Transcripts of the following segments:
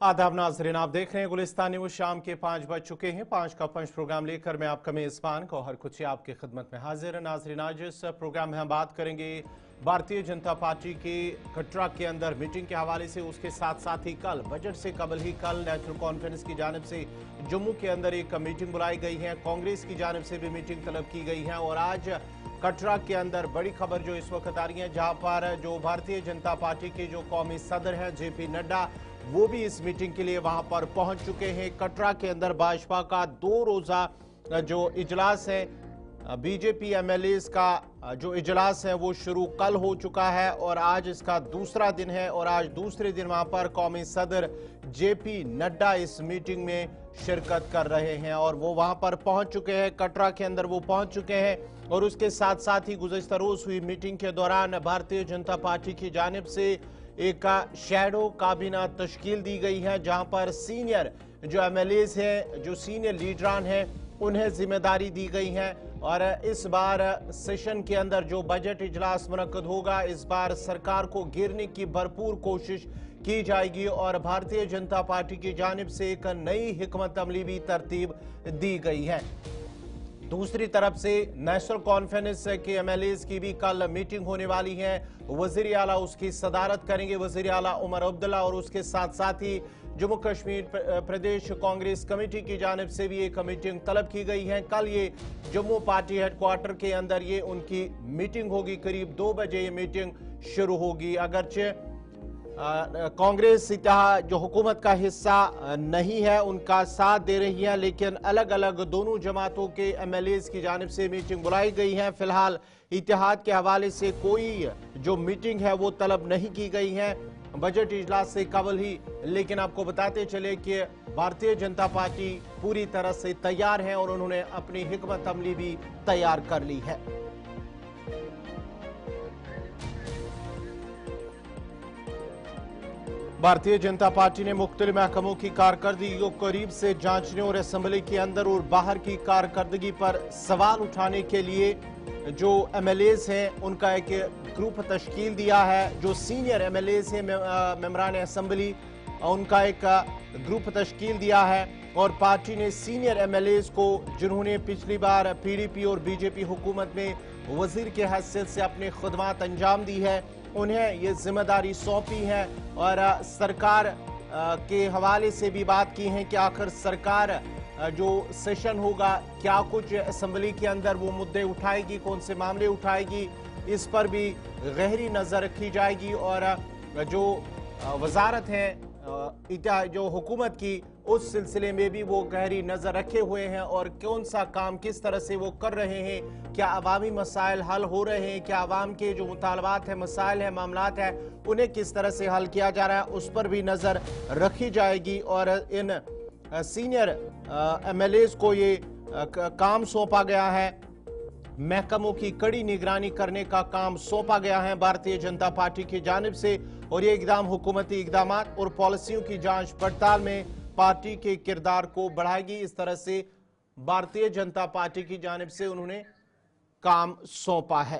आदाब नाज़रीन, आप देख रहे हैं गुलिस्तान न्यूज़। शाम के 5 बज चुके हैं। 5 का पंच प्रोग्राम लेकर मैं आपका मेज़बान गौहर कुची आपकी खिदमत में हाजिर है। नाज़रीन, आज इस प्रोग्राम में हम बात करेंगे भारतीय जनता पार्टी के कटरा के अंदर मीटिंग के हवाले से। उसके साथ साथ ही कल बजट से कबल ही कल नेशनल कॉन्फ्रेंस की जानिब से जम्मू के अंदर एक मीटिंग बुलाई गई है। कांग्रेस की जानिब से भी मीटिंग तलब की गई है और आज कटरा के अंदर बड़ी खबर जो इस वक्त आ रही है, जहां पर जो भारतीय जनता पार्टी के जो कौमी सदर हैं जेपी नड्डा, वो भी इस मीटिंग के लिए वहां पर पहुंच चुके हैं। कटरा के अंदर भाजपा का 2 रोजा जो इजलास है, बीजेपी एमएलएस का जो इजलास है वो शुरू कल हो चुका है और आज इसका दूसरा दिन है। और आज दूसरे दिन वहां पर कौमी सदर जेपी नड्डा इस मीटिंग में शिरकत कर रहे हैं और वो वहां पर पहुंच चुके हैं। कटरा के अंदर वो पहुंच चुके हैं और उसके साथ साथ ही गुज़श्ता रोज हुई मीटिंग के दौरान भारतीय जनता पार्टी की जानिब से एक शैडो काबीना तश्कील दी गई है, जहां पर सीनियर जो एमएलएस हैं, जो सीनियर लीडरान हैं, उन्हें जिम्मेदारी दी गई है। और इस बार सेशन के अंदर जो बजट इजलास मुनक्कद होगा, इस बार सरकार को गिरने की भरपूर कोशिश की जाएगी और भारतीय जनता पार्टी की जानिब से एक नई हिकमत अमली भी तरतीब दी गई है। दूसरी तरफ से नेशनल कॉन्फ्रेंस के एमएलएस की भी कल मीटिंग होने वाली है। वजीर आला उसकी सदारत करेंगे, वजीर आला उमर अब्दुल्ला, और उसके साथ साथ ही जम्मू कश्मीर प्रदेश कांग्रेस कमेटी की जानिब से भी एक मीटिंग तलब की गई है। कल ये जम्मू पार्टी हेडक्वार्टर के अंदर ये उनकी मीटिंग होगी। करीब 2 बजे ये मीटिंग शुरू होगी। अगरचे कांग्रेस इत्तेहाद जो हुकूमत का हिस्सा नहीं है, उनका साथ दे रही है, लेकिन अलग अलग दोनों जमातों के एमएलएस की जानिब से मीटिंग बुलाई गई है। फिलहाल इत्तेहाद के हवाले से कोई जो मीटिंग है वो तलब नहीं की गई है बजट इजलास से कबल ही। लेकिन आपको बताते चले कि भारतीय जनता पार्टी पूरी तरह से तैयार है और उन्होंने अपनी हिकमत अमली भी तैयार कर ली है। भारतीय जनता पार्टी ने मुख्तलिफ महकमों की कारकर्दगी को करीब से जांचने और असम्बली के अंदर और बाहर की कारकर्दगी पर सवाल उठाने के लिए जो एमएलएस हैं उनका एक ग्रुप तश्कील दिया है। जो सीनियर एमएलएस हैं, मेंबरान असम्बली, उनका एक ग्रुप तश्कील दिया है और पार्टी ने सीनियर एमएलएस को, जिन्होंने पिछली बार पीडीपी और बीजेपी हुकूमत में वजीर के हैसियत से अपनी खिदमत अंजाम दी है, उन्हें ये जिम्मेदारी सौंपी है। और सरकार के हवाले से भी बात की है कि आखिर सरकार जो सेशन होगा, क्या कुछ असम्बली के अंदर वो मुद्दे उठाएगी, कौन से मामले उठाएगी, इस पर भी गहरी नज़र रखी जाएगी। और जो वजारत है जो हुकूमत की, उस सिलसिले में भी वो गहरी नज़र रखे हुए हैं और कौन सा काम किस तरह से वो कर रहे हैं, क्या अवामी मसाइल हल हो रहे हैं, क्या अवाम के जो मुतालबात हैं, मसाइल हैं, मामलात हैं, उन्हें किस तरह से हल किया जा रहा है, उस पर भी नज़र रखी जाएगी। और इन सीनियर एमएलएस को ये काम सौंपा गया है, महकमों की कड़ी निगरानी करने का काम सौंपा गया है भारतीय जनता पार्टी की जानिब से। और ये इकदाम हुकूमती इकदाम और पॉलिसियों की जांच पड़ताल में पार्टी के किरदार को बढ़ाएगी। इस तरह से भारतीय जनता पार्टी की जानिब से उन्होंने काम सौंपा है।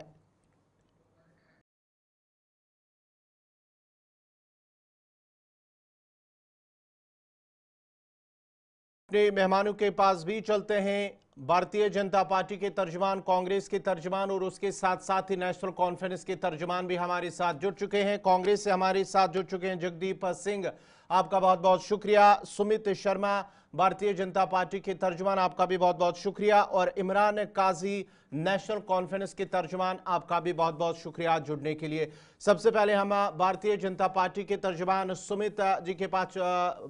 अपने मेहमानों के पास भी चलते हैं। भारतीय जनता पार्टी के तर्जमान, कांग्रेस के तर्जमान और उसके साथ साथ ही नेशनल कॉन्फ्रेंस के तर्जमान भी हमारे साथ जुड़ चुके हैं। कांग्रेस से हमारे साथ जुड़ चुके हैं जगदीप सिंह, आपका बहुत बहुत शुक्रिया। सुमित शर्मा, भारतीय जनता पार्टी के तर्जमान, आपका भी बहुत बहुत शुक्रिया। और इमरान काजी, नेशनल कॉन्फ्रेंस के तर्जमान, आपका भी बहुत बहुत शुक्रिया जुड़ने के लिए। सबसे पहले हम भारतीय जनता पार्टी के तर्जमान सुमित जी के पास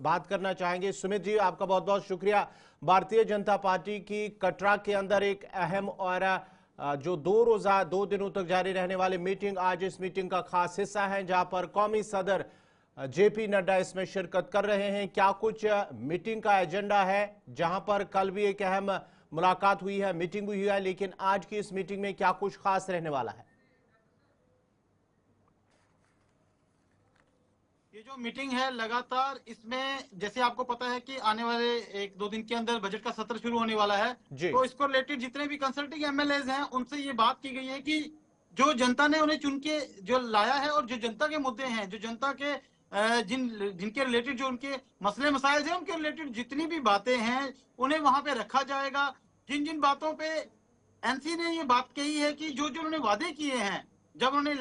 बात करना चाहेंगे। सुमित जी, आपका बहुत बहुत शुक्रिया। भारतीय जनता पार्टी की कटरा के अंदर एक अहम और जो 2 रोजा 2 दिनों तक जारी रहने वाली मीटिंग, आज इस मीटिंग का खास हिस्सा है, जहां पर कौमी सदर जेपी नड्डा इसमें शिरकत कर रहे हैं। क्या कुछ मीटिंग का एजेंडा है, जहां पर कल भी एक अहम मुलाकात हुई है, मीटिंग हुई है, लेकिन आज की इस मीटिंग में क्या कुछ खास रहने वाला है? ये जो मीटिंग है लगातार, इसमें जैसे आपको पता है कि आने वाले 1-2 दिन के अंदर बजट का सत्र शुरू होने वाला है, तो इसको रिलेटेड जितने भी कंसल्टिंग एमएलएज हैं उनसे ये बात की गई है कि जो जनता ने उन्हें चुन के जो लाया है और जो जनता के मुद्दे हैं, जो जनता के जिनके रिलेटेड जो उनके मसले मसाइल हैं उनके रिलेटेड जितनी भी बातें हैं उन्हें वहां पे रखा जाएगा। जिन जिन बातों पे एनसी ने ये बात कही है कि जो जो उन्होंने वादे किए हैं जब उन्होंने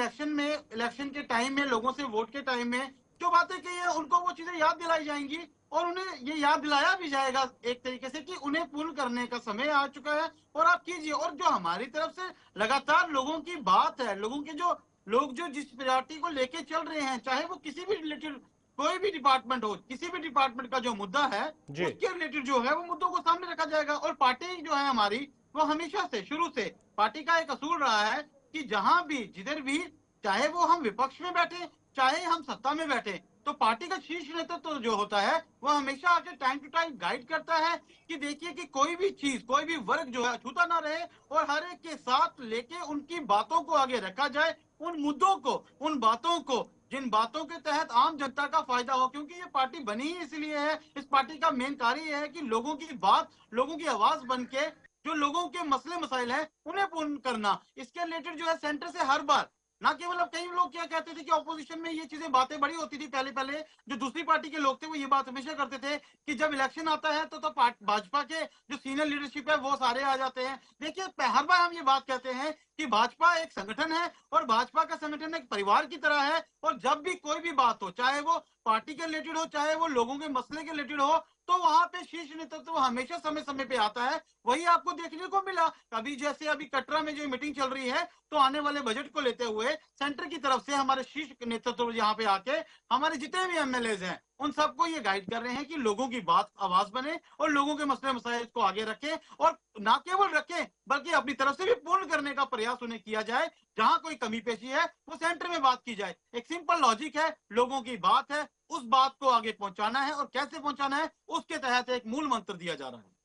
इलेक्शन के टाइम में लोगों से वोट के टाइम में जो बातें कही है उनको वो चीजें याद दिलाई जाएंगी और उन्हें ये याद दिलाया भी जाएगा एक तरीके से कि उन्हें पूर्ण करने का समय आ चुका है और आप कीजिए। और जो हमारी तरफ से लगातार लोगों की बात है, लोगों के जो लोग जो जिस प्रायोरिटी को लेके चल रहे हैं, चाहे वो किसी भी रिलेटेड कोई भी डिपार्टमेंट हो, किसी भी डिपार्टमेंट का जो मुद्दा है उसके रिलेटेड जो है वो मुद्दों को सामने रखा जाएगा। और पार्टी जो है हमारी वो हमेशा से शुरू से पार्टी का एक असूल रहा है कि जहां भी जिधर भी चाहे वो हम विपक्ष में बैठे चाहे हम सत्ता में बैठे तो पार्टी का शीर्ष नेतृत्व जो होता है वो हमेशा आके टाइम टू टाइम गाइड करता है कि देखिए कि कोई भी चीज कोई भी वर्ग जो है अछूता ना रहे और हर एक के साथ लेके उनकी बातों को आगे रखा जाए, उन मुद्दों को, उन बातों को जिन बातों के तहत आम जनता का फायदा हो। क्योंकि ये पार्टी बनी ही इसलिए है, इस पार्टी का मेन कार्य यह है कि लोगों की बात, लोगों की आवाज बन के जो लोगों के मसले मसाइल हैं उन्हें पूर्ण करना। इसके रिलेटेड जो है सेंटर से हर बार ना केवल, अब कई लोग क्या कहते थे कि ऑपोजिशन में ये चीजें बातें बड़ी होती थी, पहले पहले जो दूसरी पार्टी के लोग थे वो ये बात हमेशा करते थे कि जब इलेक्शन आता है तो भाजपा के जो सीनियर लीडरशिप है वो सारे आ जाते हैं। देखिए हर बार हम ये बात कहते हैं कि भाजपा एक संगठन है और भाजपा का संगठन एक परिवार की तरह है और जब भी कोई भी बात हो, चाहे वो पार्टी के रिलेटेड हो चाहे वो लोगों के मसले के रिलेटेड हो, तो वहां पे शीर्ष नेतृत्व हमेशा समय समय पे आता है। वही आपको देखने को मिला अभी, जैसे अभी कटरा में जो मीटिंग चल रही है तो आने वाले बजट को लेते हुए सेंटर की तरफ से हमारे शीर्ष नेतृत्व यहाँ पे आके हमारे जितने भी एमएलएज हैं उन सबको ये गाइड कर रहे हैं कि लोगों की बात आवाज बने और लोगों के मसले मसाइल को आगे रखें और ना केवल रखें बल्कि अपनी तरफ से भी पूर्ण करने का प्रयास उन्हें किया जाए। जहां कोई कमी पेशी है वो सेंटर में बात की जाए। एक सिंपल लॉजिक है, लोगों की बात है, उस बात को आगे पहुंचाना है और कैसे पहुंचाना है उसके तहत एक मूल मंत्र दिया जा रहा है।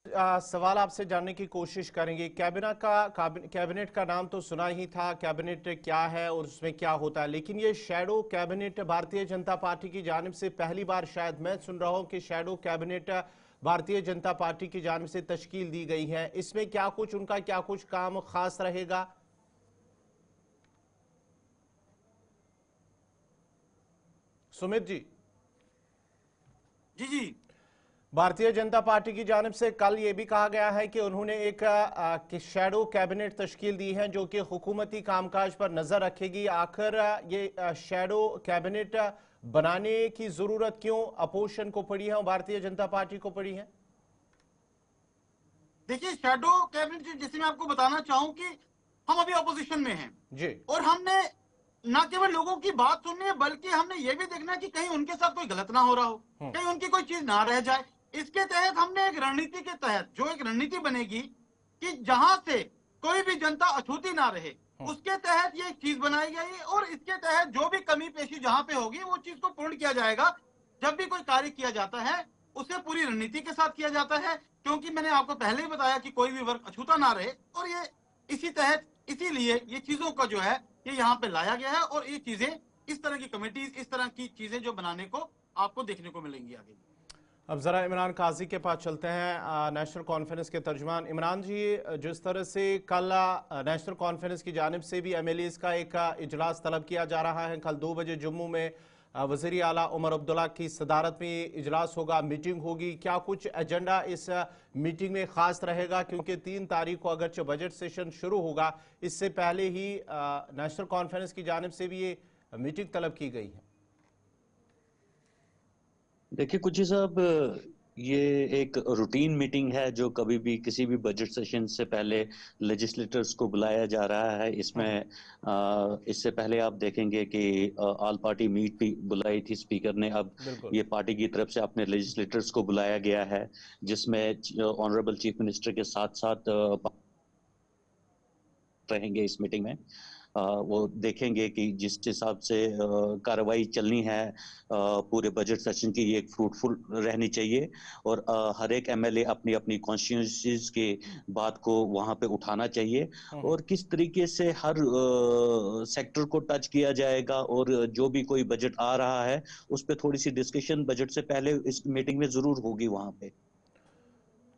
सवाल आपसे जानने की कोशिश करेंगे, कैबिनेट का नाम तो सुना ही था, कैबिनेट क्या है और उसमें क्या होता है, लेकिन ये shadow cabinet Bharatiya Janata party की जानिब से पहली बार शायद मैं सुन रहा हूं कि shadow cabinet Bharatiya Janata party की जानिब से तश्कील दी गई है। इसमें क्या कुछ उनका क्या कुछ काम खास रहेगा? सुमित जी। जी भारतीय जनता पार्टी की जानिब से कल ये भी कहा गया है कि उन्होंने एक शैडो कैबिनेट तश्कील दी है जो कि हुकूमती कामकाज पर नजर रखेगी। आखिर ये शैडो कैबिनेट बनाने की जरूरत क्यों अपोजिशन को पड़ी है और भारतीय जनता पार्टी को पड़ी है? देखिए शैडो कैबिनेट जैसे मैं आपको बताना चाहूं कि हम अभी अपोजिशन में हैं जी और हमने ना केवल लोगों की बात सुननी है बल्कि हमने ये भी देखना है कि कहीं उनके साथ कोई गलत ना हो रहा हो, कहीं उनकी कोई चीज ना रह जाए। इसके तहत हमने एक रणनीति के तहत जो एक रणनीति बनेगी कि जहां से कोई भी जनता अछूती ना रहे उसके तहत ये चीज बनाई गई और इसके तहत जो भी कमी पेशी जहां पे होगी वो चीज को पूर्ण किया जाएगा। जब भी कोई कार्य किया जाता है उसे पूरी रणनीति के साथ किया जाता है क्योंकि मैंने आपको पहले ही बताया कि कोई भी वर्ग अछूता ना रहे और ये इसी तहत इसीलिए ये चीजों का जो है ये यहाँ पे लाया गया है और ये चीजें इस तरह की कमेटीज इस तरह की चीजें जो बनाने को आपको देखने को मिलेंगी आगे। अब जरा इमरान काजी के पास चलते हैं, नेशनल कॉन्फ्रेंस के तर्जुमान। इमरान जी, जिस तरह से कल नेशनल कॉन्फ्रेंस की जानिब से भी एमएलएज का एक इजलास तलब किया जा रहा है, कल 2 बजे जम्मू में वज़ीर आला उमर अब्दुल्ला की सदारत में इजलास होगा, मीटिंग होगी, क्या कुछ एजेंडा इस मीटिंग में खास रहेगा? क्योंकि 3 तारीख को अगरचे बजट सेशन शुरू होगा, इससे पहले ही नेशनल कॉन्फ्रेंस की जानिब से भी ये मीटिंग तलब की गई है। देखिए कुची साहब, ये एक रूटीन मीटिंग है जो कभी भी किसी भी बजट सेशन से पहले लेजिस्लेटर्स को बुलाया जा रहा है। इसमें इससे पहले आप देखेंगे कि ऑल पार्टी मीट भी बुलाई थी स्पीकर ने, अब ये पार्टी की तरफ से अपने लेजिस्लेटर्स को बुलाया गया है जिसमें ऑनरेबल चीफ मिनिस्टर के साथ साथ रहेंगे इस मीटिंग में। वो देखेंगे कि जिस हिसाब से कार्रवाई चलनी है पूरे बजट सेशन की, ये फ्रूटफुल रहनी चाहिए और हर एक एमएलए अपनी अपनी कॉन्स्टिट्यूएंसीज की बात को वहां पे उठाना चाहिए और किस तरीके से हर सेक्टर को टच किया जाएगा और जो भी कोई बजट आ रहा है उस पर थोड़ी सी डिस्कशन बजट से पहले इस मीटिंग में जरूर होगी वहां पे।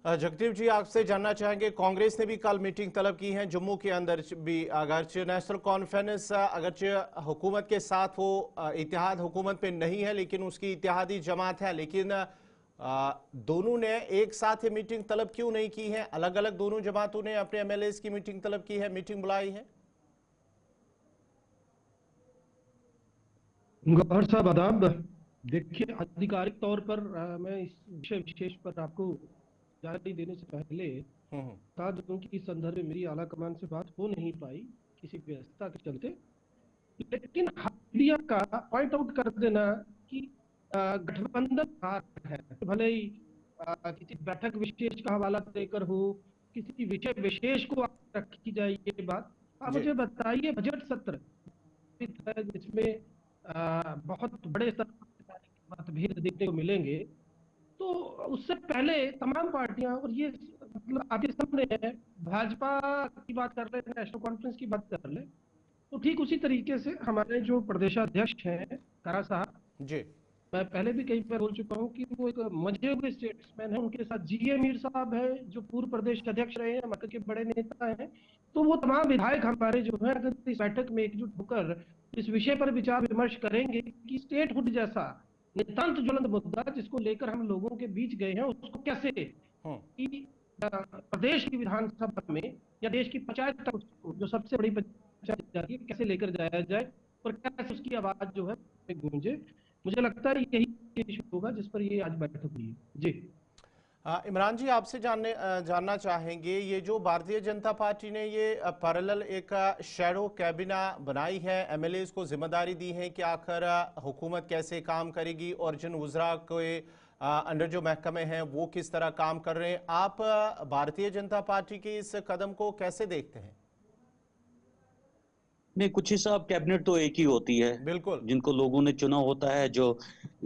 जगदीप जी, आपसे जानना चाहेंगे, कांग्रेस ने भी कल मीटिंग तलब की है जम्मू के अंदर भी। अगरचे नेशनल कॉन्फ्रेंस अगरचे हुकूमत के साथ वो इत्तेहाद हुकूमत पे नहीं है, लेकिन उसकी इत्तेहादी जमात है, लेकिन दोनों ने एक साथ ये मीटिंग तलब क्यों नहीं की है? अलग अलग दोनों जमातों ने अपने एमएलएस की मीटिंग तलब की है, मीटिंग बुलाई है। गौहर साहब आदाब। देखिए, आधिकारिक तौर पर मैं इस विषय विशेष पर आपको जानकारी देने से पहले बता दूं कि इस संदर्भ में मेरी आला कमान से बात हो नहीं पाई किसी व्यस्तता के चलते, लेकिन मीडिया का पॉइंट आउट कर देना कि गठबंधन है, भले ही किसी बैठक विशेष का हवाला देकर हो, किसी विषय विशेष को रखी जाए ये बात। आप मुझे बताइए, बजट सत्र जिसमें बहुत बड़े स्तर पर मतभेद देखने को मिलेंगे, तो उससे पहले तमाम पार्टियां, और ये मतलब आपके सामने है, भाजपा की बात कर ले, नेशनल कॉन्फ्रेंस की बात कर ले, तो ठीक उसी तरीके से हमारे जो प्रदेशाध्यक्ष हैं कारा साहब जी, मैं पहले भी कई बार बोल चुका हूँ कि वो एक मजे हुए स्टेट्समैन है। उनके साथ जीए मीर साहब है जो पूर्व प्रदेश अध्यक्ष रहे हैं, मक्के के बड़े नेता हैं। तो वो तमाम विधायक हमारे जो है, अगर इस बैठक में एकजुट होकर इस विषय पर विचार विमर्श करेंगे कि स्टेटहुड जैसा नितांत ज्वलंत मुद्दा जिसको लेकर हम लोगों के बीच गए हैं, उसको कैसे कि प्रदेश की विधानसभा में या देश की पंचायत तक जो सबसे बड़ी पंचायत जाती है, कैसे लेकर जाया जाए और कैसे उसकी आवाज जो है गूंजे। मुझे लगता है यही इशू होगा जिस पर ये आज बैठक हुई है। जी इमरान जी, आपसे जानना चाहेंगे, ये जो भारतीय जनता पार्टी ने ये पैरेलल एक शैडो कैबिना बनाई है, एमएलएस को जिम्मेदारी दी है कि आखिर हुकूमत कैसे काम करेगी और जिन वज़रा के अंडर जो महकमे हैं वो किस तरह काम कर रहे हैं, आप भारतीय जनता पार्टी के इस कदम को कैसे देखते हैं? नहीं, कुछ हिसाब कैबिनेट तो एक ही होती है, बिल्कुल, जिनको लोगों ने चुना होता है। जो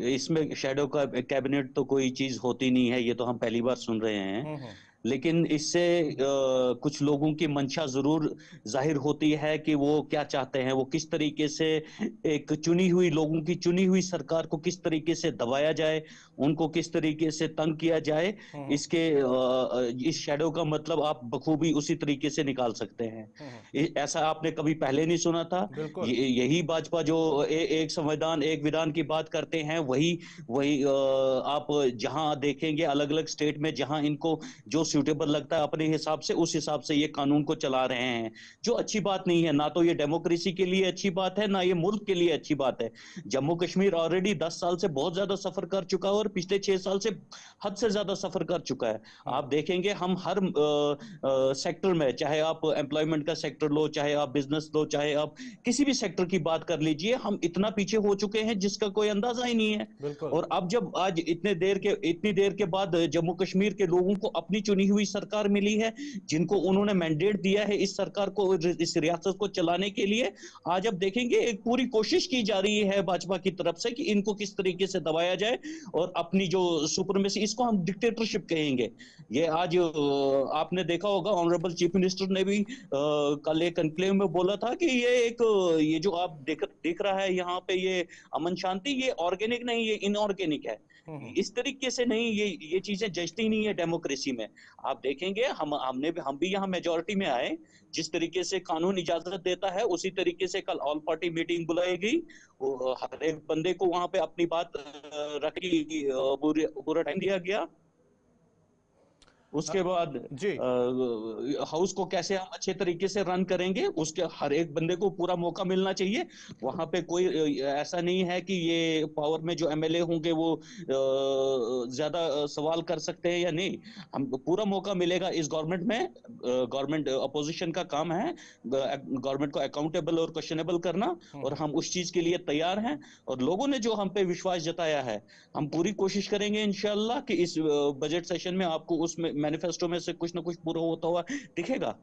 इसमें शैडो का कैबिनेट तो कोई चीज होती नहीं है, ये तो हम पहली बार सुन रहे हैं। लेकिन इससे कुछ लोगों की मंशा जरूर जाहिर होती है कि वो क्या चाहते हैं, वो किस तरीके से एक चुनी हुई लोगों की चुनी हुई सरकार को किस तरीके से दबाया जाए, उनको किस तरीके से तंग किया जाए। इसके इस शैडो का मतलब आप बखूबी उसी तरीके से निकाल सकते हैं। ऐसा आपने कभी पहले नहीं सुना था। यही भाजपा जो एक संविधान एक विधान की बात करते हैं, वही आप जहां देखेंगे अलग अलग स्टेट में, जहां इनको जो सूटेबल लगता है अपने हिसाब से, उस हिसाब से ये कानून को चला रहे हैं, जो अच्छी बात नहीं है। ना तो ये डेमोक्रेसी के लिए अच्छी बात है, ना ये मुल्क के लिए अच्छी बात है। जम्मू कश्मीर ऑलरेडी 10 साल से बहुत ज्यादा सफर कर चुका है और पिछले 6 साल से हद से ज्यादा सफर कर चुका है। आप देखेंगे हम हर सेक्टर में, चाहे आप एम्प्लॉयमेंट का सेक्टर लो, चाहे आप बिजनेस लो, चाहे आप किसी भी सेक्टर की बात कर लीजिए, हम इतना पीछे हो चुके हैं जिसका कोई अंदाजा ही नहीं है। और अब जब आज इतनी देर के बाद जम्मू कश्मीर के लोगों को अपनी चुनी हुई सरकार मिली है, जिनको उन्होंने मैंडेट दिया है इस सरकार को, इस रियासत को चलाने के लिए, आज अब देखेंगे एक पूरी कोशिश की जा रही है भाजपा की तरफ से कि इनको किस तरीके से दबाया जाए और अपनी जो सुपरमेसी, इसको हम डिक्टेटरशिप कहेंगे। ये आज आपने देखा होगा, ऑनरेबल चीफ मिनिस्टर ने भी कल एक कन्क्लेव में बोला था कि ये जो आप देख रहा है यहाँ पे, ये अमन शांति, ये ऑर्गेनिक नहीं, ये इनऑर्गेनिक है। इस तरीके से नहीं, ये चीजें जचती नहीं है डेमोक्रेसी में। आप देखेंगे हम भी यहाँ मेजॉरिटी में आए, जिस तरीके से कानून इजाजत देता है उसी तरीके से कल ऑल पार्टी मीटिंग बुलाई गई। हर एक बंदे को वहां पे अपनी बात रखी, पूरा टाइम दिया गया। उसके बाद हाउस को कैसे हम अच्छे तरीके से रन करेंगे, उसके हर एक बंदे को पूरा मौका मिलना चाहिए। वहां पे कोई ऐसा नहीं है कि ये पावर में जो एमएलए होंगे वो ज्यादा सवाल कर सकते हैं या नहीं। हम पूरा मौका मिलेगा इस गवर्नमेंट में। गवर्नमेंट अपोजिशन का काम है गवर्नमेंट को अकाउंटेबल और क्वेश्चनेबल करना, और हम उस चीज के लिए तैयार हैं। और लोगों ने जो हम पे विश्वास जताया है, हम पूरी कोशिश करेंगे इंशाल्लाह कि इस बजट सेशन में आपको उसमें मैनिफेस्टो में से कुछ ना कुछ पूरा होता हुआ दिखेगा।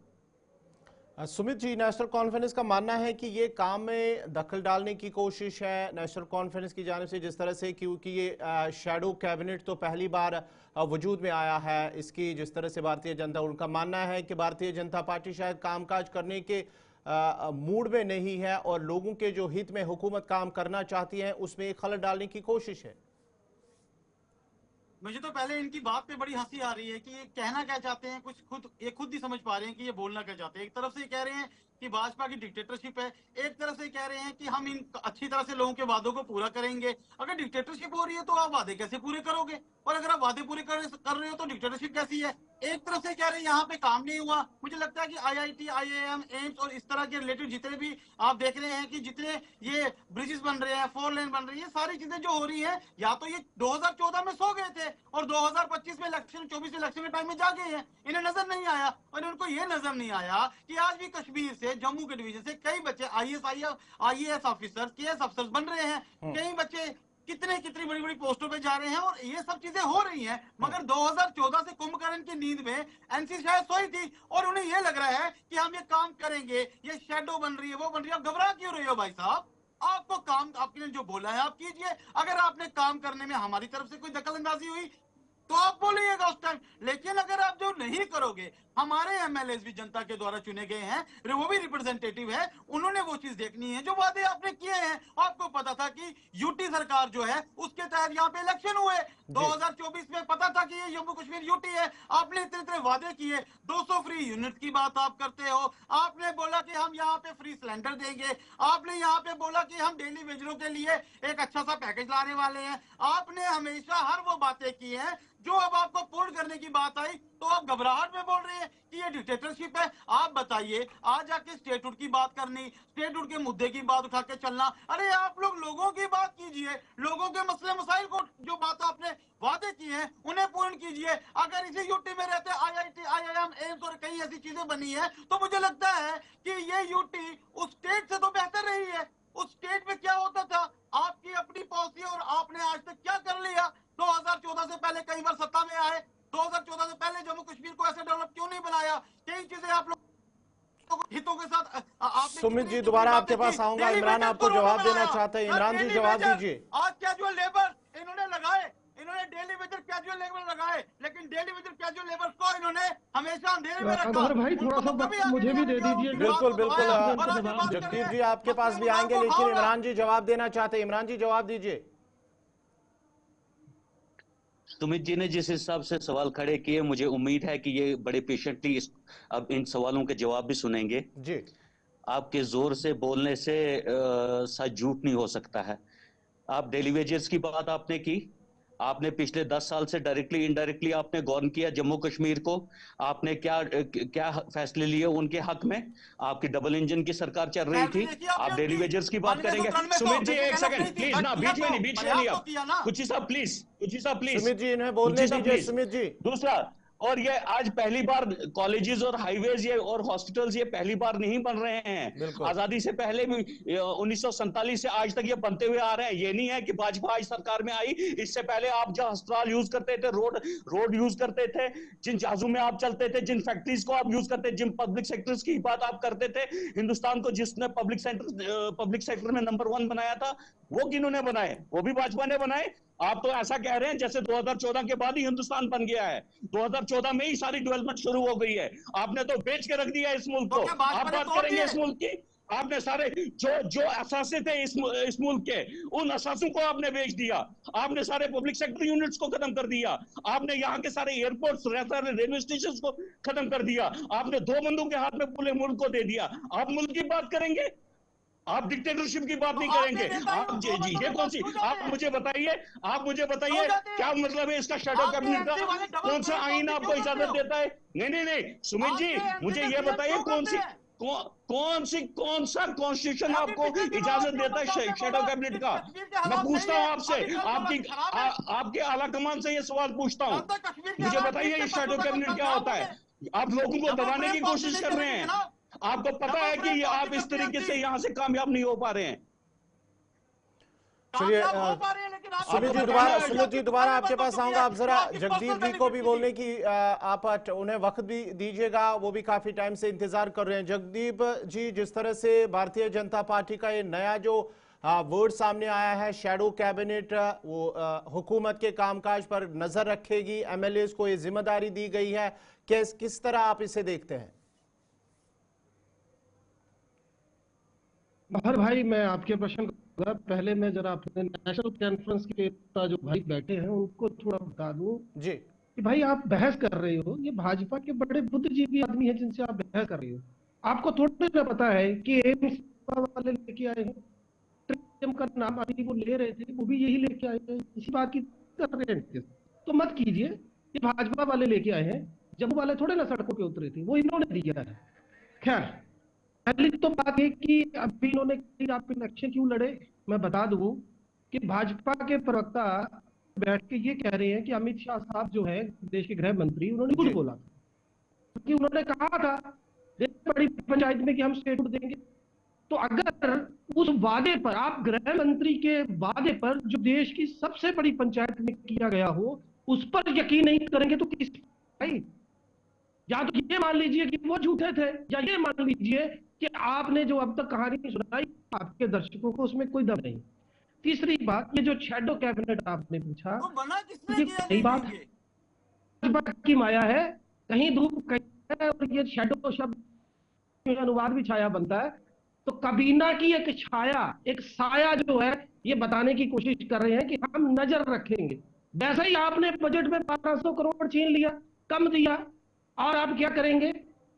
सुमित जी, नेशनल कॉन्फ्रेंस का मानना है कि ये काम में दखल डालने की कोशिश है नेशनल कॉन्फ्रेंस की जानिब से, जिस तरह से, क्योंकि ये शैडो कैबिनेट तो पहली बार वजूद में आया है इसकी, जिस तरह से भारतीय जनता, उनका मानना है कि भारतीय जनता पार्टी शायद कामकाज करने के मूड में नहीं है और लोगों के जो हित में हुकूमत काम करना चाहती है उसमें खलल डालने की कोशिश है। मुझे तो पहले इनकी बात पे बड़ी हंसी आ रही है कि ये कहना क्या चाहते हैं, कुछ खुद ही समझ पा रहे हैं कि ये बोलना क्या चाहते हैं। एक तरफ से ये कह रहे हैं कि भाजपा की डिक्टेटरशिप है, एक तरफ से कह रहे हैं कि हम इन अच्छी तरह से लोगों के वादों को पूरा करेंगे। अगर डिक्टेटरशिप हो रही है तो आप वादे कैसे पूरे करोगे, और अगर आप वादे पूरे कर रहे हो तो डिक्टेटरशिप कैसी है। एक तरफ से कह रहे हैं यहाँ पे काम नहीं हुआ। मुझे लगता है कि IIT, IIM, एम्स और इस तरह के रिलेटेड जितने भी आप देख रहे हैं कि जितने ये ब्रिजेस बन रहे हैं, 4 लेन बन रही है, सारी चीजें जो हो रही हैं, या तो ये 2014 में सो गए थे और 2025 में इलेक्शन, 24 इलेक्शन के टाइम में जागे हैं, इन्हें नजर नहीं आया। और उनको ये नजर नहीं आया कि आज भी कश्मीर से, जम्मू के डिवीजन से कई बच्चे IAS ऑफिसर, KS अफसर बन रहे हैं। कई बच्चे कितनी बड़ी बड़ी पोस्टों पे जा रहे हैं और ये सब चीजें हो रही हैं। मगर 2014 से कुंभकर्ण की नींद में NC शायद सोई थी और उन्हें ये लग रहा है कि हम ये काम करेंगे, ये शेडो बन रही है, वो बन रही है। आप घबरा क्यों रहे हो भाई साहब? आपको काम, आपने जो बोला है आप कीजिए। अगर आपने काम करने में हमारी तरफ से कोई दखलंदाजी हुई तो आप बोलिएगा उस टाइम, लेकिन अगर आप जो नहीं करोगे, हमारे MLAs भी जनता के द्वारा चुने गए हैं, वो भी रिप्रेजेंटेटिव है, उन्होंने वो चीज देखनी है जो वादे आपने किए हैं। आपको पता था कि यूटी सरकार जो है उसके तहत यहाँ पे इलेक्शन हुए 2024 में, पता था कि ये जम्मू कश्मीर यूटी है। आपने इतने वादे किए, 200 फ्री यूनिट की बात आप करते हो, आपने बोला कि हम यहाँ पे फ्री सिलेंडर देंगे, आपने यहाँ पे बोला कि हम डेली वेजरों के लिए एक अच्छा सा पैकेज लाने वाले हैं। आपने हमेशा हर वो बातें की हैं जो अब आपको पूर्ण करने की बात आई तो आप घबराहट में बोल रहे हैं कि ये डिक्टेटरशिप है। आप बताइए, आज जाके स्टेटहुड की बात करनी, स्टेटहुड के मुद्दे की बात उठा के चलना, अरे आप लोग लोगों की बात कीजिए, लोगों के मसले मसाइल को, जो बात आपने वादे किए हैं उन्हें पूर्ण कीजिए। अगर इसी यूटी में रहते IIT, IIM, एम्स और कई ऐसी चीजें बनी है तो मुझे लगता है कि ये यूटी उस स्टेट से तो बेहतर रही है। उस स्टेट में क्या होता था, आपकी अपनी पॉलिसी, और आपने आज तक क्या कर लिया। 2014 से पहले कई बार सत्ता में आए, 2014 से पहले जम्मू कश्मीर को ऐसे डेवलप क्यों नहीं बनाया। कई चीजें आप लोग हितों के साथ आपने। सुमित जी दोबारा आपके पास आऊंगा, इमरान आपको जवाब देना चाहते हैं। इमरान जी जवाब दीजिए। आज कैजुअल लेबर इन्होंने लगाए, इन्होंने डेली वेजर कैजुअल लेबर लगाए, लेकिन डेली वेजर कैजुअल लेबर को इन्होंने हमेशा अंधेरे में रखा। अगर भाई थोड़ा सा वक्त मुझे भी दे दीजिए। बिल्कुल बिल्कुल, जगदीप जी आपके पास भी आएंगे, लेकिन इमरान जी जवाब देना चाहते हैं। इमरान जी जवाब दीजिए। सुमित जी ने जिस हिसाब से सवाल खड़े किए, मुझे उम्मीद है कि ये बड़े पेशेंटली अब इन सवालों के जवाब भी सुनेंगे जी। आपके जोर से बोलने से सच झूठ नहीं हो सकता है। आप डेली वेजेस की बात आपने की, आपने पिछले 10 साल से डायरेक्टली इनडायरेक्टली आपने गवर्न किया जम्मू कश्मीर को। आपने क्या फैसले लिए उनके हक में? आपकी डबल इंजन की सरकार चल रही थी, आप डेली वेजर्स की बात करेंगे। सुमित जी एक सेकंड प्लीज ना, बीच में नहीं आप, कुछ ही साहब प्लीज, सुमित जी इन्हें बोलने दीजिए। सुमित जी दूसरा, और ये आज पहली बार कॉलेजेस और हाईवेज ये और हॉस्पिटल्स ये पहली बार नहीं बन रहे हैं। आजादी से पहले भी 1947 से आज तक ये बनते हुए आ रहे हैं। ये नहीं है कि भाजपा आज सरकार में आई, इससे पहले आप जो अस्पताल यूज करते थे, रोड यूज करते थे, जिन जहाजों में आप चलते थे, जिन फैक्ट्रीज को आप यूज करते थे, जिन पब्लिक सेक्टर्स की बात आप करते थे, हिंदुस्तान को जिसने पब्लिक सेक्टर में नंबर 1 बनाया था, वो किन्होंने बनाए? वो भी भाजपा ने बनाए। आप तो ऐसा कह रहे हैं जैसे 2014 के बाद ही हिंदुस्तान बन गया है। 2014 में ही सारी डेवलपमेंट शुरू हो गई है। आपने तो बेच के रख दिया इस मुल्क को। आप बात करेंगे इस मुल्क की? आपने सारे जो असासे थे इस मुल्क के, उन असासों को आपने बेच दिया। आपने सारे पब्लिक सेक्टर यूनिट्स को खत्म कर दिया। आपने यहाँ के सारे एयरपोर्ट्स, रेलवे स्टेशन को खत्म कर दिया। आपने 2 बंदों के हाथ में पूरे मुल्क को दे दिया। आप मुल्क की बात करेंगे, आप डिक्टेटरशिप की बात नहीं करेंगे। आप ये कौन सी, आप मुझे बताइए क्या मतलब है इसका? शेडो कैबिनेट का कौन सा आईन आपको इजाजत देता है? नहीं सुमित जी, मुझे ये बताइए कौन सा कॉन्स्टिट्यूशन आपको इजाजत देता है शेडो कैबिनेट का? मैं पूछता हूँ आपसे, आपके आला कमान से ये सवाल पूछता हूँ, मुझे बताइए ये शेडो कैबिनेट क्या होता है? आप लोगों को दबाने की कोशिश कर रहे हैं। आपको पता है कि आप इस तरीके से यहां से कामयाब नहीं हो पा रहे हैं। चलिए सुमित जी दोबारा आपके पास आऊंगा। आप जरा जगदीप जी को भी बोलने की आप उन्हें वक्त भी दीजिएगा, वो भी काफी टाइम से इंतजार कर रहे हैं। जगदीप जी, जिस तरह से भारतीय जनता पार्टी का ये नया जो वर्ड सामने आया है, शैडो कैबिनेट, वो हुकूमत के कामकाज पर नजर रखेगी, MLAs को ये जिम्मेदारी दी गई है, किस तरह आप इसे देखते हैं? और भाई मैं आपके प्रश्न का पहले मैं जरा अपने नेशनल कॉन्फ्रेंस के नेता जो भाई बैठे हैं उनको थोड़ा बता दूं जी। कि भाई आप बहस कर रहे हो, ये भाजपा के बड़े बुद्धिजीवी आदमी हैं जिनसे आप बहस कर रहे हो। आपको थोड़ा ना पता है कि एम्स वाले लेके आए हैं, ट्रिम का नाम अभी वो ले रहे थे, वो भी यही लेके आए हैं, इसी बात की कर रहे हैं। तो मत कीजिए कि भाजपा वाले लेके आए हैं, जम्मू वाले थोड़े ना सड़कों पे उतरे थे, वो इन्होंने दिया है। खैर, पहली तो बात है कि अभी इन्होंने आप इलेक्शन क्यों लड़े, मैं बता दूं कि भाजपा के प्रवक्ता बैठ के ये कह रहे हैं कि अमित शाह साहब जो है देश के गृह मंत्री, उन्होंने जी। खुद बोला था कि उन्होंने कहा था बड़ी पंचायत में कि हम स्टेटहुड देंगे। तो अगर उस वादे पर, आप गृह मंत्री के वादे पर जो देश की सबसे बड़ी पंचायत में किया गया हो, उस पर यकीन नहीं करेंगे तो किस भाई? या तो ये मान लीजिए कि वो झूठे थे, या ये मान लीजिए कि आपने जो अब तक कहानी सुनाई आपके दर्शकों को उसमें कोई दम नहीं। तीसरी बात, ये जो शैडो कैबिनेट आपने पूछा, तो बना किसने ये किया सही नहीं बात देंगे? भाजपा की माया है, कहीं धूप कहीं है, और ये शैडो शब्द में अनुवाद भी छाया बनता है। तो कबीना की एक छाया, एक साया जो है, ये बताने की कोशिश कर रहे हैं कि हम नजर रखेंगे। वैसे ही आपने बजट में 1200 करोड़ छीन लिया, कम दिया, और आप क्या करेंगे?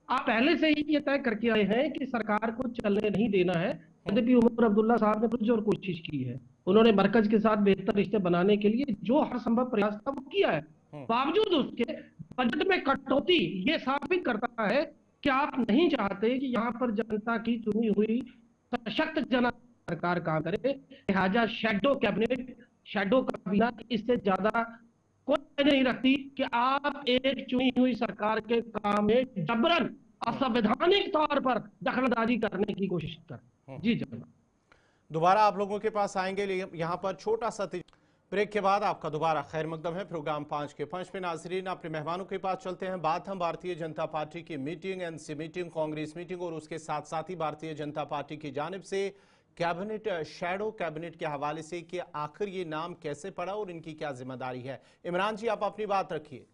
आप पहले से ही ये तय करके आए हैं कि सरकार को चलने नहीं देना है। यद्यपि उमर अब्दुल्ला साहब ने पुरजोर कोशिश की है, उन्होंने मरकज के साथ बेहतर रिश्ते बनाने के लिए जो हर संभव प्रयास था वो किया है, बावजूद उसके बजट में कटौती ये साबित करता है कि आप नहीं चाहते कि यहाँ पर जनता की चुनी हुई सशक्त जन सरकार काम करे। लिहाजा शैडो कैबिनेट, शैडो काबीना, इससे ज्यादा कोई नहीं रखती कि आप एक चुनी हुई सरकार के काम में जबरन असंवैधानिक तौर पर दखलंदाजी करने की कोशिश कर। जी जनाब। दोबारा आप लोगों के पास आएंगे, लेकिन यहाँ पर छोटा सा ब्रेक के बाद आपका दोबारा खैर मकदम है। प्रोग्राम 5 के पंच में नाजरीन अपने मेहमानों के पास चलते हैं। बात हम भारतीय जनता पार्टी की meeting, NC meeting, Congress meeting और उसके साथ साथ ही भारतीय जनता पार्टी की जानिब से कैबिनेट, शैडो कैबिनेट के हवाले से कि आखिर ये नाम कैसे पड़ा और इनकी क्या जिम्मेदारी है। इमरान जी, आप अपनी बात रखिए।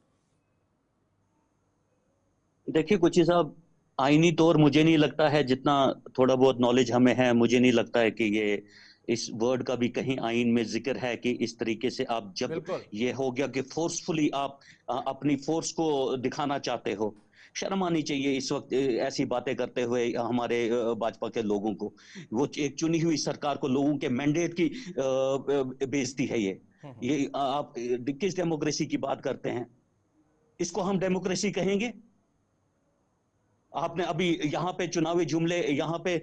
देखिए कुची साहब, आईनी तौर मुझे नहीं लगता है, जितना थोड़ा बहुत नॉलेज हमें है, मुझे नहीं लगता है कि ये इस वर्ड का भी कहीं आइन में जिक्र है कि इस तरीके से आप जब ये हो गया कि फोर्सफुली आप अपनी फोर्स को दिखाना चाहते हो। शर्म आनी चाहिए इस वक्त ऐसी बातें करते हुए हमारे भाजपा के लोगों को। वो एक चुनी हुई सरकार को, लोगों के मैंडेट की बेइज्जती है ये आप किस डेमोक्रेसी की बात करते हैं? इसको हम डेमोक्रेसी कहेंगे? आपने अभी यहाँ पे चुनावी जुमले, यहाँ पे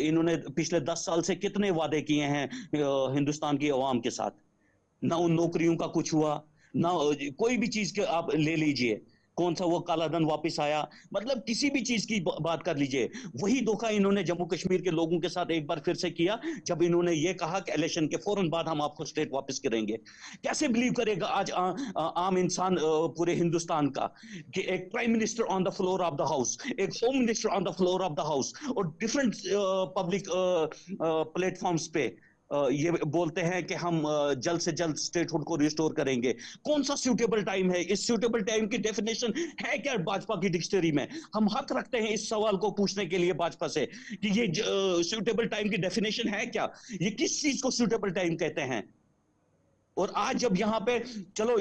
इन्होंने पिछले 10 साल से कितने वादे किए हैं हिंदुस्तान की आवाम के साथ। ना उन नौकरियों का कुछ हुआ, ना कोई भी चीज के आप ले लीजिए, कौन सा वो काला धन वापस आया, मतलब किसी भी चीज की बात कर लीजिए। वही धोखा इन्होंने जम्मू कश्मीर के लोगों के साथ एक बार फिर से किया, जब इन्होंने ये कहा कि इलेक्शन के फौरन बाद हम आपको स्टेट वापस करेंगे। कैसे बिलीव करेगा आज आम इंसान पूरे हिंदुस्तान का कि एक prime minister on the floor of the house, एक home minister on the floor of the house, और डिफरेंट पब्लिक प्लेटफॉर्म्स पे ये बोलते हैं कि हम जल्द से जल्द स्टेटहुड को रिस्टोर करेंगे। कौन सा सूटेबल टाइम है? इस सूटेबल टाइम की डेफिनेशन है क्या भाजपा की डिक्शनरी में? हम हक रखते हैं इस सवाल को पूछने के लिए भाजपा से कि ये सूटेबल टाइम की डेफिनेशन है क्या? ये किस चीज को सूटेबल टाइम कहते हैं? और आज जब यहाँ पे, चलो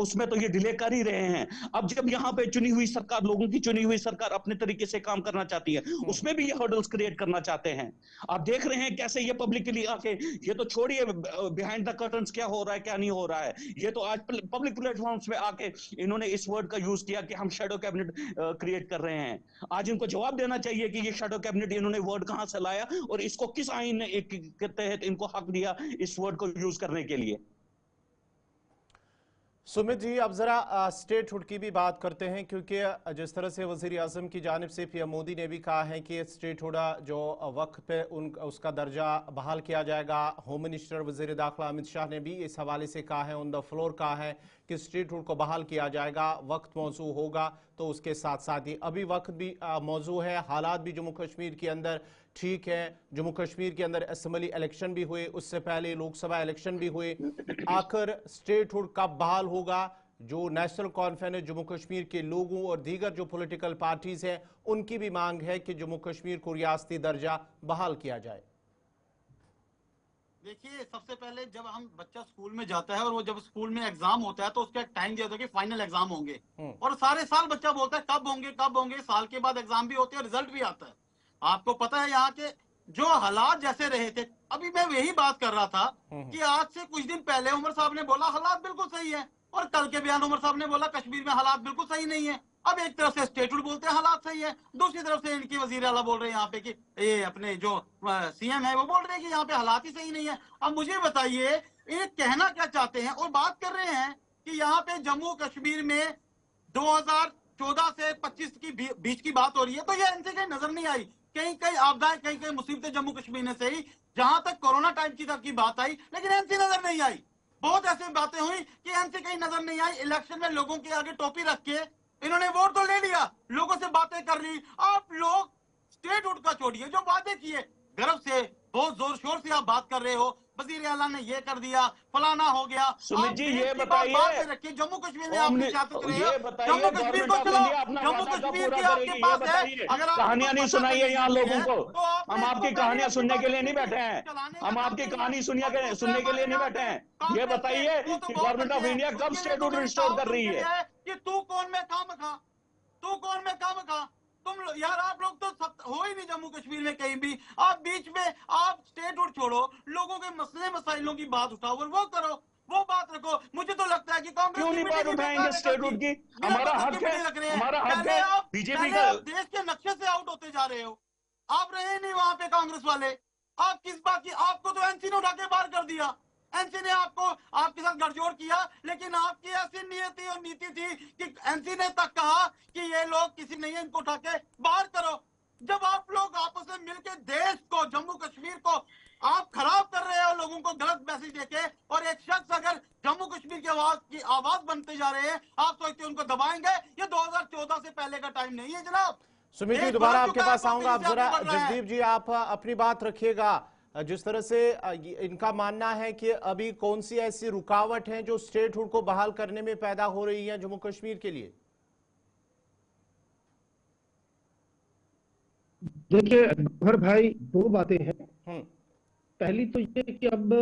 उसमें तो ये डिले कर ही रहे हैं, अब जब यहाँ पे चुनी हुई सरकार, लोगों की चुनी हुई सरकार अपने तरीके से काम करना चाहती है, उसमें भी ये हर्डल्स क्रिएट करना चाहते हैं। आप देख रहे हैं कैसे ये पब्लिकली आके, ये तो छोड़िए बिहाइंड द कर्टन्स क्या हो रहा है क्या नहीं हो रहा है, ये तो आज पब्लिक प्लेटफॉर्म्स पे आके इन्होंने इस वर्ड का यूज किया कि हम शैडो कैबिनेट क्रिएट कर रहे हैं। आज इनको जवाब देना चाहिए कि ये शैडो कैबिनेट इन्होंने वर्ड कहां से लाया और इसको किस आईन के तहत इनको हक दिया इस वर्ड को यूज करने के लिए। सुमित जी, अब जरा स्टेटहुड की भी बात करते हैं, क्योंकि जिस तरह से वजीर आजम की जानिब से पीएम मोदी ने भी कहा है कि स्टेटहुड जो वक्त पे उसका दर्जा बहाल किया जाएगा। होम मिनिस्टर वजीर दाखिला अमित शाह ने भी इस हवाले से कहा है, ऑन द फ्लोर कहा है कि स्टेटहुड को बहाल किया जाएगा। वक्त मौजू होगा तो उसके साथ साथ ही अभी वक्त भी मौजू है, हालात भी जम्मू कश्मीर के अंदर ठीक है। जम्मू कश्मीर के अंदर असेंबली इलेक्शन भी हुए, उससे पहले लोकसभा इलेक्शन भी हुए। आखिर स्टेटहुड कब बहाल होगा जो नेशनल कॉन्फ्रेंस जम्मू कश्मीर के लोगों और दीगर जो पॉलिटिकल पार्टीज हैं उनकी भी मांग है कि जम्मू कश्मीर को रियासती दर्जा बहाल किया जाए। देखिए, सबसे पहले जब हम बच्चा स्कूल में जाता है और वो जब स्कूल में एग्जाम होता है तो उसका एक टाइम दिया होता है कि फाइनल एग्जाम होंगे, और सारे साल बच्चा बोलता है कब होंगे कब होंगे। साल के बाद एग्जाम भी होते हैं, रिजल्ट भी आता है। आपको पता है यहाँ के जो हालात जैसे रहे थे, अभी मैं यही बात कर रहा था कि आज से कुछ दिन पहले उमर साहब ने बोला हालात बिल्कुल सही है, और कल के बयान उमर साहब ने बोला कश्मीर में हालात बिल्कुल सही नहीं है। अब एक तरफ से स्टेटहुड बोलते हैं हालात सही है, दूसरी तरफ से इनके वजीर आला बोल रहे हैं यहाँ पे कि ये अपने जो सीएम है वो बोल रहे हैं कि यहाँ पे हालात ही सही नहीं है। अब मुझे बताइए ये कहना क्या चाहते हैं, और बात कर रहे हैं कि यहाँ पे जम्मू कश्मीर में 2014 से 25 की बीच की बात हो रही है, तो ये इनसे कहीं नजर नहीं आई। कहीं कहीं आपदाएं, कहीं कहीं मुसीबतें जम्मू कश्मीर में से ही, जहां तक कोरोना टाइम की तक की बात आई, लेकिन एनसी नजर नहीं आई। बहुत ऐसी बातें हुई कि एनसी कहीं नजर नहीं आई। इलेक्शन में लोगों के आगे टोपी रख के इन्होंने वोट तो ले लिया, लोगों से बातें कर रही। आप लोग स्टेटहुड का छोड़िए, जो वादे किए गर्व से बहुत जोर शोर से आप बात कर रहे हो, वजीर आला ने ये कर दिया, फलाना हो गया। सुमित जी ये बताइए, रखिए जम्मू कश्मीर में आपने सियासत कर रहे हो, जम्मू कश्मीर को चलो, जम्मू कश्मीर के आपके पास है। अगर कहानियां नहीं सुनाइए यहाँ लोगों को, हम आपकी कहानियां सुनने के लिए नहीं बैठे हैं, हम आपकी कहानी सुनने के लिए नहीं बैठे हैं। ये बताइए कि गवर्नमेंट ऑफ इंडिया कब स्टेटहुड रिस्टोर कर रही है? कि तू कौन में काम खा, तू कौन में काम खा। तुम यार आप लोग तो हो ही नहीं जम्मू कश्मीर में कहीं भी। आप बीच में आप स्टेटहुड छोड़ो, लोगों के मसले मसाइलों की बात उठाओ और वो करो, वो बात रखो। मुझे तो लगता है कि कांग्रेस क्यों नहीं बात उठाएंगे स्टेटहुड की? हमारा हक है, हमारा हक है। बीजेपी का देश के नक्शे से आउट होते जा रहे हो, आप रहे नहीं वहां पे कांग्रेस वाले। आप किस बात की, आपको तो एनसी ने उठा के बाहर कर दिया, एनसी ने आपको आपके साथ गठजोड़ किया, लेकिन आपकी ऐसी नीति और नीति थी कि एनसी ने तक कहा कि ये लोग किसी नहीं है, इनको उठा के बाहर करो। जब आप लोग आपस में मिलकर देश को, जम्मू कश्मीर को आप खराब कर रहे हो, लोगों को गलत मैसेज देके, और एक शख्स अगर जम्मू कश्मीर की आवाज बनते जा रहे हैं, आप सोचते उनको दबाएंगे? ये 2014 से पहले का टाइम नहीं है जनाब। सुमित जी दोबारा आपके पास आऊंगा, आप जरा जगदीप जी आप अपनी बात रखिएगा। जिस तरह से इनका मानना है कि अभी कौन सी ऐसी रुकावट है जो स्टेटहुड को बहाल करने में पैदा हो रही है जम्मू कश्मीर के लिए? देखिए गौहर भाई, दो बातें हैं। पहली तो ये कि अब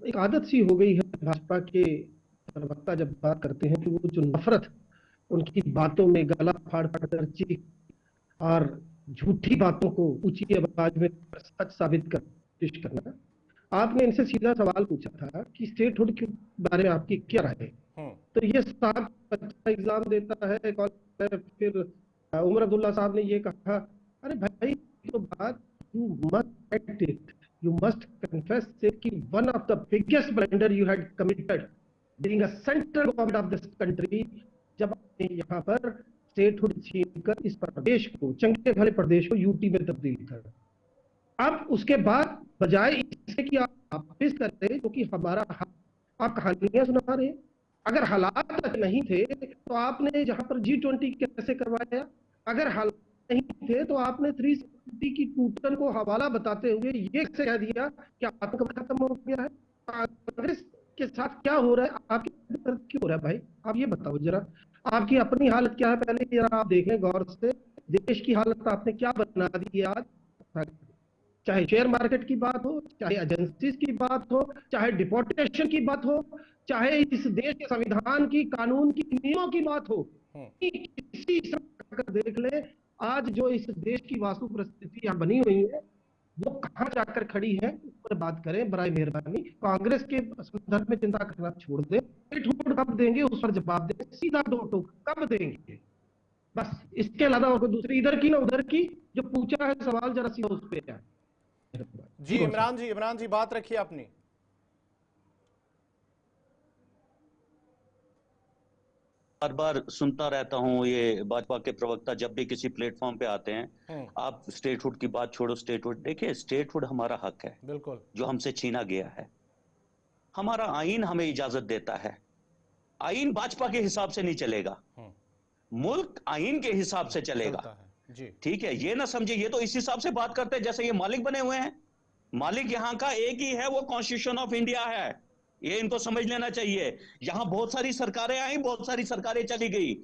एक आदत सी हो गई है भाजपा के प्रवक्ता जब बात करते हैं कि वो जो नफरत उनकी बातों में गला फाड़ फाड़ कर चीख और झूठी बातों को ऊंची आवाज में सच साबित कर कोशिश करना। आपने इनसे सीधा सवाल पूछा था कि स्टेटहुड के बारे में आपकी क्या राय है, तो ये साफ बच्चा एग्जाम देता है, फिर उमर अब्दुल्ला साहब ने ये कहा, अरे भाई तो बात you must act it, you must confess कि one of the biggest blunder you had committed being a central government of this country, जब आपने यहाँ पर स्टेटहुड छीनकर इस प्रदेश को, चंगे भले प्रदेश को यूटी में तब्दील कर। अब उसके बाद बजाय इससे कि आप वापिस कर रहे जो कि हमारा हक, आप कहानियां सुना रहे। अगर हालात नहीं थे तो आपने जहां पर G20 कैसे करवाया, अगर हालात नहीं थे तो आपने 370 की टूटन को हवाला बताते हुए ये कैसे कह दिया कि आतंक खत्म हो गया है। कांग्रेस के साथ क्या हो रहा है, आपके क्यों हो रहा है भाई, आप ये बताओ जरा। आपकी अपनी हालत क्या है, पहले जरा आप देखें गौर से। देश की हालत आपने क्या बना दी है आज, चाहे शेयर मार्केट की बात हो, चाहे एजेंसीज की बात हो, चाहे डिपोर्टेशन की बात हो, चाहे इस देश के संविधान की, कानून की, नियमों की बात हो, किसी अगर देख ले आज जो इस देश की वास्तु परिस्थिति यहाँ बनी हुई है वो कहाँ जाकर खड़ी है, उस पर बात करें बराए मेहरबानी। कांग्रेस के संदर्भ में चिंता करना छोड़ दे, कब देंगे उस पर जवाब दे, सीधा दो टोक कब देंगे, बस इसके अलावा और दूसरी इधर की ना उधर की जो पूछा है सवाल जरा सीधा उस पर है। जी इमरान जी बात रखिए अपनी। बार बार सुनता रहता हूं ये भाजपा के प्रवक्ता जब भी किसी प्लेटफॉर्म पे आते हैं, आप स्टेटहुड की बात छोड़ो, स्टेटहुड। देखिए स्टेटहुड हमारा हक है, बिल्कुल, जो हमसे छीना गया है। हमारा आईन हमें इजाजत देता है, आईन भाजपा के हिसाब से नहीं चलेगा, मुल्क आईन के हिसाब से चलेगा। ठीक है, ये ना समझे ये तो इस हिसाब से बात करते हैं जैसे ये मालिक बने हुए हैं। मालिक यहाँ का एक ही है, वो कॉन्स्टिट्यूशन ऑफ इंडिया है, ये इनको समझ लेना चाहिए। यहाँ बहुत सारी सरकारें आई, बहुत सारी सरकारें चली गई,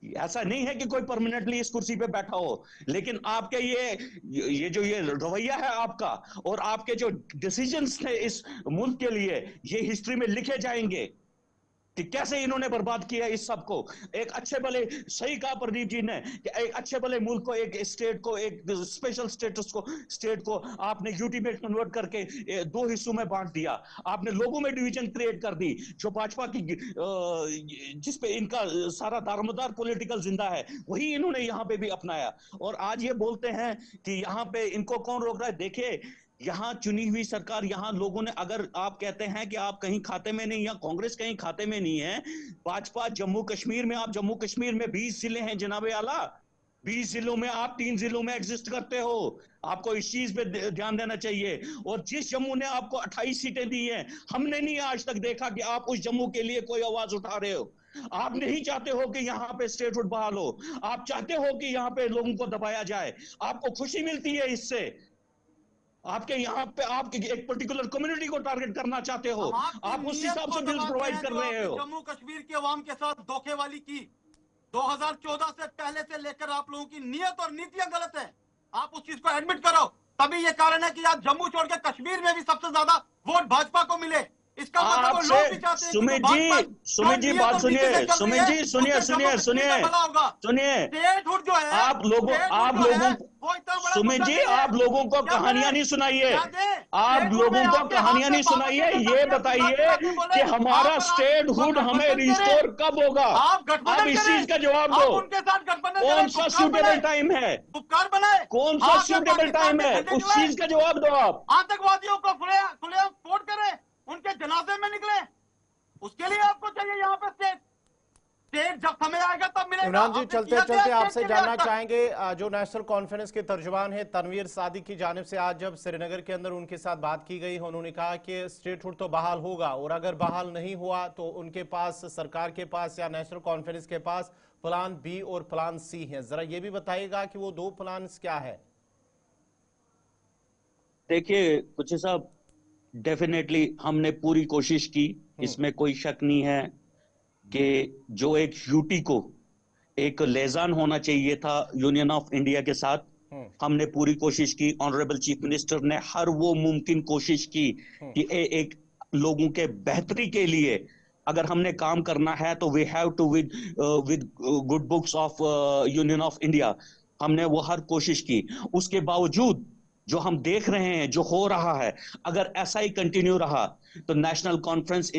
ऐसा नहीं है कि कोई परमानेंटली इस कुर्सी पे बैठा हो, लेकिन आपके ये जो ये रवैया है आपका और आपके जो डिसीजंस थे इस मुल्क के लिए, ये हिस्ट्री में लिखे जाएंगे कि कैसे इन्होंने बर्बाद किया इस सब को। एक अच्छे भले, सही कहा प्रदीप जी ने, कि एक अच्छे भले मुल्क को, एक स्टेट को, एक स्पेशल स्टेट को आपने यूटी में कन्वर्ट करके दो हिस्सों में बांट दिया। आपने लोगों में डिवीजन क्रिएट कर दी, जो भाजपा की जिस पे इनका सारा दारोमदार पॉलिटिकल जिंदा है, वही इन्होंने यहाँ पे भी अपनाया। और आज ये बोलते हैं कि यहाँ पे इनको कौन रोक रहा है। देखिए, यहां चुनी हुई सरकार, यहां लोगों ने, अगर आप कहते हैं कि आप कहीं खाते में नहीं, या कांग्रेस कहीं खाते में नहीं है, भाजपा जम्मू कश्मीर में, आप जम्मू कश्मीर में 20 जिले हैं जनाबे आला, 20 जिलों में आप 3 जिलों में एग्जिस्ट करते हो। आपको इस चीज पे ध्यान देना चाहिए। और जिस जम्मू ने आपको 28 सीटें दी हैं, हमने नहीं आज तक देखा कि आप उस जम्मू के लिए कोई आवाज उठा रहे हो। आप नहीं चाहते हो कि यहाँ पे स्टेटहुड बहाल हो, आप चाहते हो कि यहाँ पे लोगों को दबाया जाए, आपको खुशी मिलती है इससे। आपके यहाँ पे आप एक पर्टिकुलर कम्युनिटी को टारगेट करना चाहते हो, आप उस हिसाब से बिल प्रोवाइड कर रहे हो। जम्मू कश्मीर के अवाम के साथ धोखेवाली की 2014 से पहले से लेकर आप लोगों की नियत और नीतियां गलत है। आप उस चीज को एडमिट करो, तभी ये कारण है कि आज जम्मू छोड़ के कश्मीर में भी सबसे ज्यादा वोट भाजपा को मिले। इसका मतलब वो लोग भी चाहते हैं। सुमित जी बात सुनिए, सुमित जी सुनिए, स्टेटहुड जो है, आप लोगों सुमित जी, आप लोगों को कहानियां नहीं सुनाइए, आप लोगों को कहानियां नहीं सुनाइए, ये बताइए कि हमारा स्टेटहुड हमें रिस्टोर कब होगा। आप इस चीज का जवाब दो। उनके साथ गठबंधन कौन सा सूटेबल टाइम है, उपकार बनाए, कौन सा सूटेबल टाइम है, उस चीज का जवाब दो आप। आतंकवादियों को खुलेआम सपोर्ट करें, उनके जनाजे में निकले, उसके लिए आपको चाहिए यहाँ पे स्टेट जब समय आएगा तब मिलेगा। इमरान जी, चलते चलते आपसे जानना चाहेंगे, जो नेशनल कॉन्फ्रेंस के तर्जुमान है तनवीर सादिक की जानिब से आज जब श्रीनगर के अंदर उनके साथ बात की गई, उन्होंने कहा कि स्टेटहुड तो बहाल होगा, और अगर बहाल नहीं हुआ तो उनके पास, सरकार के पास या नेशनल कॉन्फ्रेंस के पास प्लान बी और प्लान सी है। जरा ये भी बताइएगा कि वो दो प्लान क्या है। देखिए कुछ साहब, डेफिनेटली हमने पूरी कोशिश की, इसमें कोई शक नहीं है कि जो एक यूटी को एक लेजान होना चाहिए था यूनियन ऑफ इंडिया के साथ, हमने पूरी कोशिश की। ऑनरेबल चीफ मिनिस्टर ने हर वो मुमकिन कोशिश की कि एक लोगों के बेहतरी के लिए अगर हमने काम करना है तो we have to with good books of union of India. हमने वो हर कोशिश की। उसके बावजूद जो हम देख रहे हैं, जो हो रहा है, अगर ऐसा ही कंटिन्यू रहा तो नेशनल कॉन्फ्रेंस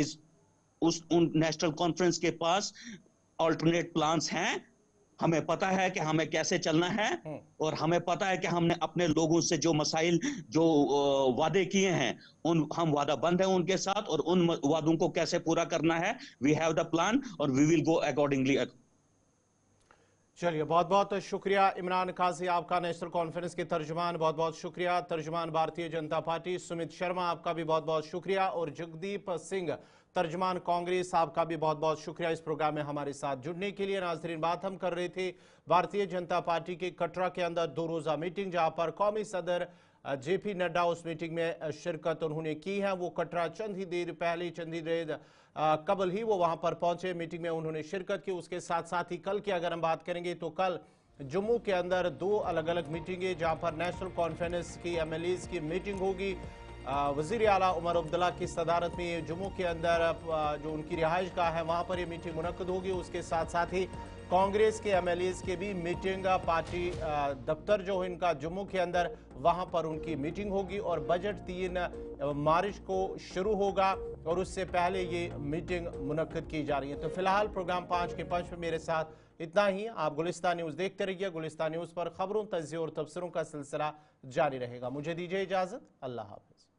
उन नेशनल कॉन्फ्रेंस के पास अल्टरनेट प्लान्स हैं। हमें पता है कि हमें कैसे चलना है, और हमें पता है कि हमने अपने लोगों से जो मसाइल, जो वादे किए हैं, हम वादा बंद है उनके साथ, और उन वादों को कैसे पूरा करना है, वी हैव द प्लान और वी विल गो अकॉर्डिंगली। चलिए, बहुत बहुत शुक्रिया इमरान काजी, आपका नेशनल कॉन्फ्रेंस के तर्जुमान, बहुत बहुत शुक्रिया। तर्जुमान भारतीय जनता पार्टी सुमित शर्मा, आपका भी बहुत बहुत शुक्रिया। और जगदीप सिंह, तर्जुमान कांग्रेस, आपका भी बहुत बहुत शुक्रिया इस प्रोग्राम में हमारे साथ जुड़ने के लिए। नाज़रीन, बात हम कर रहे थे भारतीय जनता पार्टी के कटरा के अंदर 2 रोज़ा मीटिंग, जहां पर कौमी सदर जेपी नड्डा उस मीटिंग में शिरकत उन्होंने की है। वो कटरा चंद ही देर कबल ही वो वहां पर पहुंचे, मीटिंग में उन्होंने शिरकत की। उसके साथ साथ ही कल की अगर हम बात करेंगे तो कल जम्मू के अंदर 2 अलग अलग मीटिंगें, जहां पर नेशनल कॉन्फ्रेंस की एमएलएज की मीटिंग होगी। वजीर आला उमर अब्दुल्ला की सदारत में जम्मू के अंदर जो उनकी रिहाइश गाह है वहां पर ये मीटिंग मुनक्कद होगी। उसके साथ साथ ही कांग्रेस के एमएलएज के भी मीटिंग, पार्टी दफ्तर जो है इनका जम्मू के अंदर, वहां पर उनकी मीटिंग होगी। और बजट 3 मार्च को शुरू होगा और उससे पहले ये मीटिंग मुनक्कद की जा रही है। तो फिलहाल प्रोग्राम 5 के पंच में मेरे साथ इतना ही। आप गुलिस्तान न्यूज़ देखते रहिए। गुलिस्तान न्यूज़ पर खबरों, तज्ज़िये और तबसरों का सिलसिला जारी रहेगा। मुझे दीजिए इजाज़त। अल्लाह हाफ़िज़।